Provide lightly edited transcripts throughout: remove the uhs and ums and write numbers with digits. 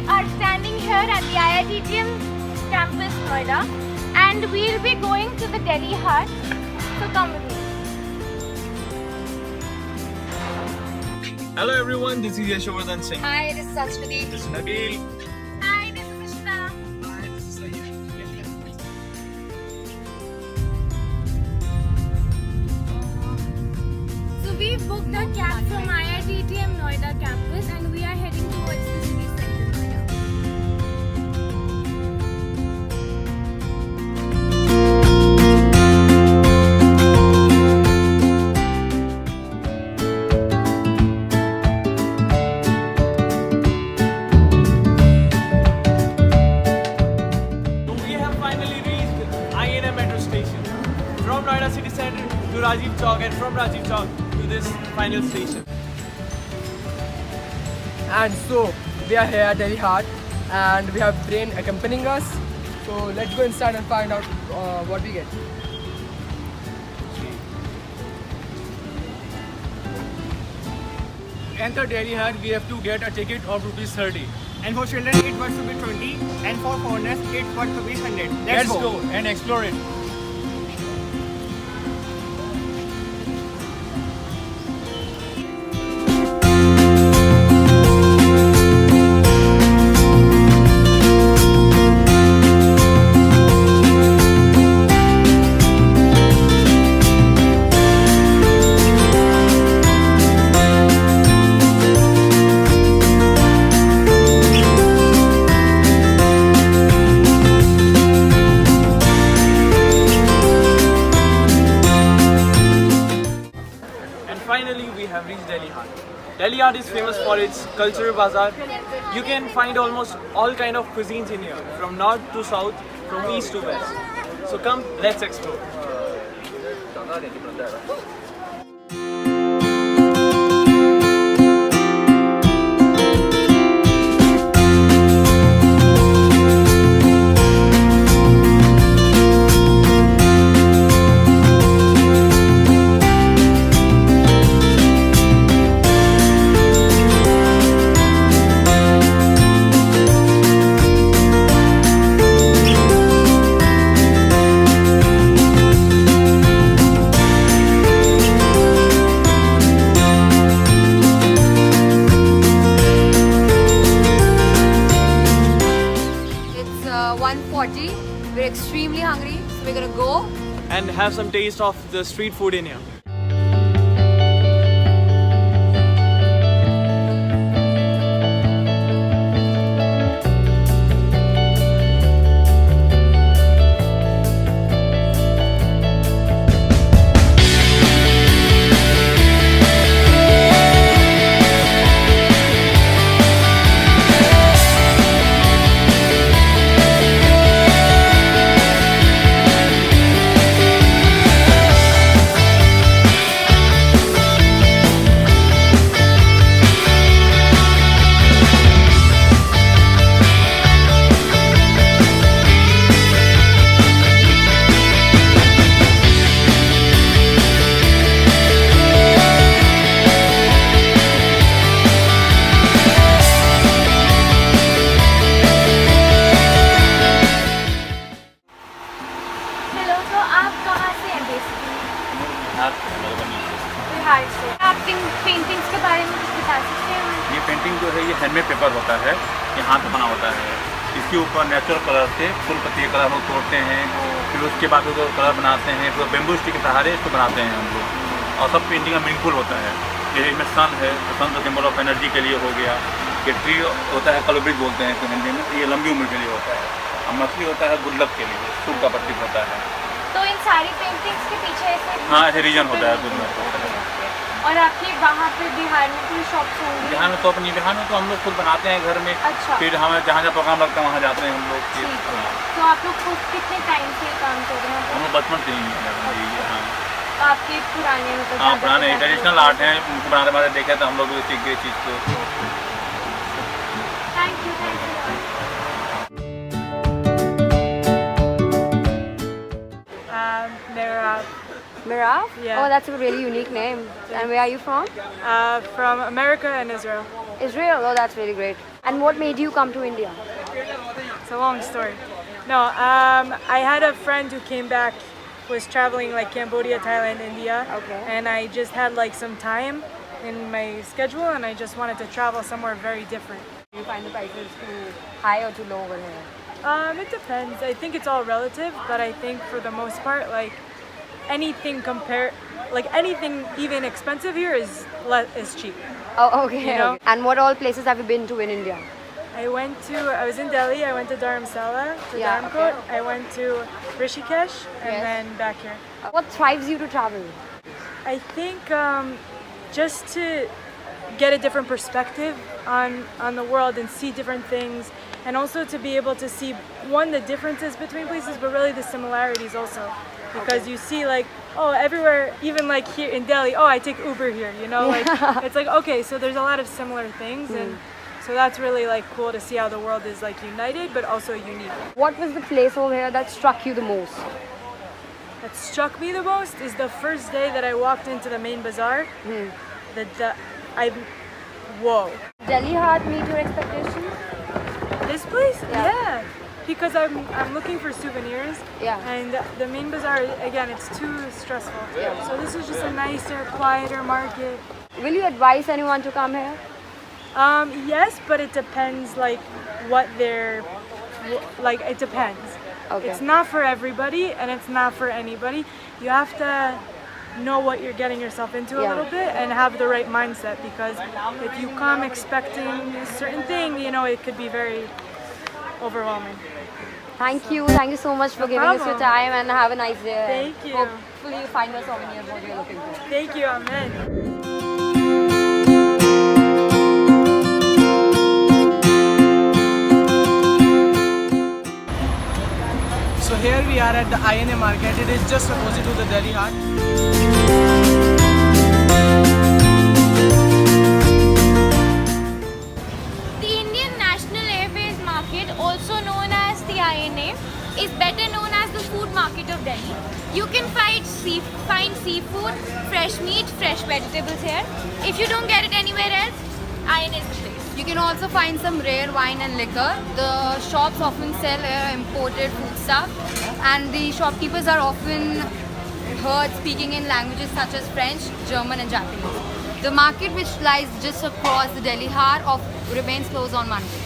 are standing here at the IITTM campus Noida, and we'll be going to the Delhi Heart. So come with me. Hello everyone, this is Yashovardhan Singh. Hi, this is Sanskruti. This is Nabil. Hi, this is Ishna. Hi, this is Sayyid. So we booked a cab from IITTM Noida campus, and we are heading towards the city center Noida. So we have finally reached INM metro station. From Noida city center to Rajiv Chowk, and from Rajiv Chowk to this final station. And so we are here at Delhi Heart and we have train accompanying us. So let's go inside and find out what we get. To enter Delhi Heart, we have to get a ticket of ₹30. And for children it was to be 20 and for foreigners it was to be 100. Let's go and explore it. Finally, we have reached Delhi Heart. Delhi Heart is famous for its cultural bazaar. You can find almost all kind of cuisines in here, from north to south, from east to west. So come, let's explore. It's 1:40. We're extremely hungry, so we're gonna go. And have some taste of the street food in here. Hello, तो आप कहाँ से हैं basically? Bihar से। आप paintings के बारे में कुछ बता सकते हैं? ये पेंटिंग जो है ये हैंडमेड पेपर होता है, ये हाथ से बना होता है। इसके ऊपर नेचुरल कलर से फूल पत्ती के कलर हम लोग तोड़ते हैं, फिर उसके बाद उसको कलर बनाते हैं, फिर बेम्बू स्टिक के सहारे इसको बनाते हैं हम लोग। और सब पेंटिंग का मीनिंगफुल होता है। जैसे इसमें सन है, तो सन का सिंबल ऑफ एनर्जी के लिए हो गया। ये ट्री होता है, कलोब्रिज बोलते हैं इसको हिंदी में, ये लंबी उम्र के लिए होता है। और मछली होता है गुड लक के लिए, शुभ का प्रतीक होता है। तो इन सारी पेंटिंग्स के पीछे ऐसे हाँ, ऐसे रीजन होता है गुड लक होता है। और आपके वहाँ पे बिहार में कोई शॉप्स होंगी? बिहार में तो अपनी बिहार में तो हम लोग खुद बनाते हैं घर में। अच्छा। फिर हमें जहाँ जहाँ प्रोग्राम लगता है वहाँ जाते हैं हम लोग। ठीक है। हाँ। तो आप लोग खुद कितने टाइम से काम कर रहे हैं? हम लोग बचपन से ही हैं। हाँ, तो आपके पुराने मतलब हाँ, पुराने ट्रेडिशनल आर्ट हैं, उनको बनाते बनाते देखे तो हम लोग भी सीख गए चीज़ को। Thank you. Miraf? Yeah. Oh, that's a really unique name. And where are you from? From America and Israel. Israel? Oh, that's really great. And what made you come to India? It's a long story. No, I had a friend who came back, was traveling like Cambodia, Thailand, India. Okay. And I just had like some time in my schedule and I just wanted to travel somewhere very different. Do you find the prices too high or too low over here? It depends. I think it's all relative, but I think for the most part, like anything even expensive here is cheap. Oh, okay. You know? Okay. And what all places have you been to in India? I was in Delhi, I went to Dharamsala, to Yeah, Dharamkot, okay. I went to Rishikesh, and Yes. then back here. What thrives you to travel? I think just to get a different perspective on the world and see different things, and also to be able to see the differences between places, but really the similarities also, because you see like, oh, everywhere, even like here in Delhi, oh, I take Uber here, you know, like it's like, okay, so there's a lot of similar things, and so that's really like cool to see how the world is like united but also unique. What was the place over here that struck you the most? That struck me the most is the first day that I walked into the main bazaar. Whoa. Delhi Heart meet your expectations? This place? Yeah. Yeah. Because I'm looking for souvenirs. Yeah. And the main bazaar, again, it's too stressful. Yeah. So this is just a nicer, quieter market. Will you advise anyone to come here? Yes, but it depends like what they're like. It depends. Okay. It's not for everybody and it's not for anybody. You have to know what you're getting yourself into a Yeah. little bit and have the right mindset, because if you come expecting a certain thing, you know, it could be very overwhelming. Thank you so much for giving us your problem. time, and have a nice day. Thank you. Hopefully you find the souvenir what you're looking for. Thank you, Amen. So here we are at the INA market. It is just opposite to the Delhi Heart. The Indian National Airways Market, also known as the INA, is better known as the food market of Delhi. You can find seafood, fresh meat, fresh vegetables here. If you don't get it anywhere else, INA is the place. You can also find some rare wine and liquor. The shops often sell imported foodstuff, and the shopkeepers are often heard speaking in languages such as French, German and Japanese. The market, which lies just across the Delhi Heart, remains closed on Monday.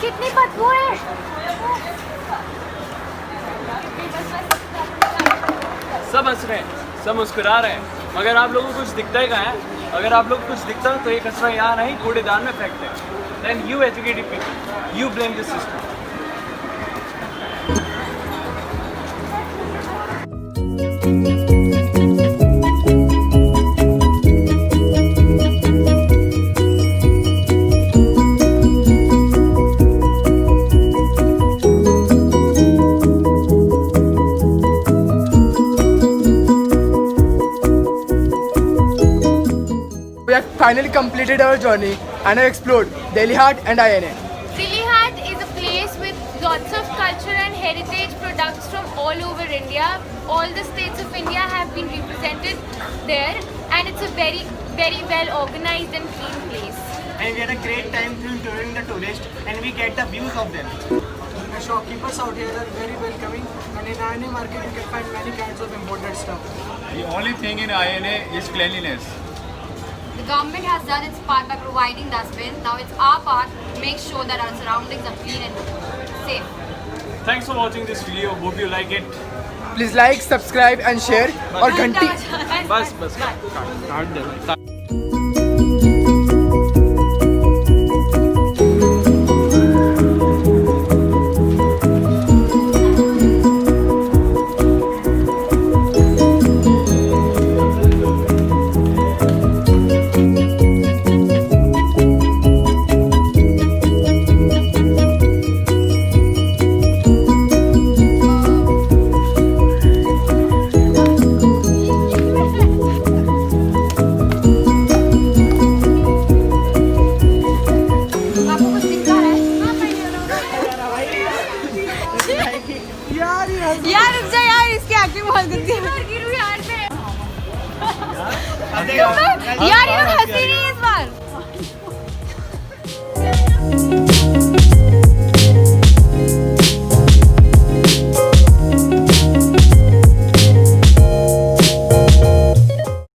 कितनी बदबू है? सब हंस रहे हैं, सब मुस्कुरा रहे हैं, मगर आप लोगों को कुछ दिखता ही कहाँ है? अगर आप लोग को कुछ दिखता तो ये कचरा यहाँ नहीं कूड़ेदान में फेंकते हैं. Then you educated people, you blame the system. We have finally completed our journey and have explored Delhi Heart and INA. Delhi Heart is a place with lots of culture and heritage products from all over India. All the states of India have been represented there, and it's a very very well organized and clean place. And we had a great time touring the tourists, and we get the views of them. The shopkeepers out here are very welcoming, and in INA market you can find many kinds of imported stuff. The only thing in INA is cleanliness. The government has done its part by providing dustbin. Now it's our part to make sure that our surroundings are clean and safe. Thanks for watching this video. Hope you like it. Please like, subscribe and share और घंटी बस काट दे. आपको कुछ दिख रहा है? यार रुक जा यार, इसकी एक्टिंग बहुत गंदी है। गिरू यार मैं. यार ये लोग हंस ही नहीं है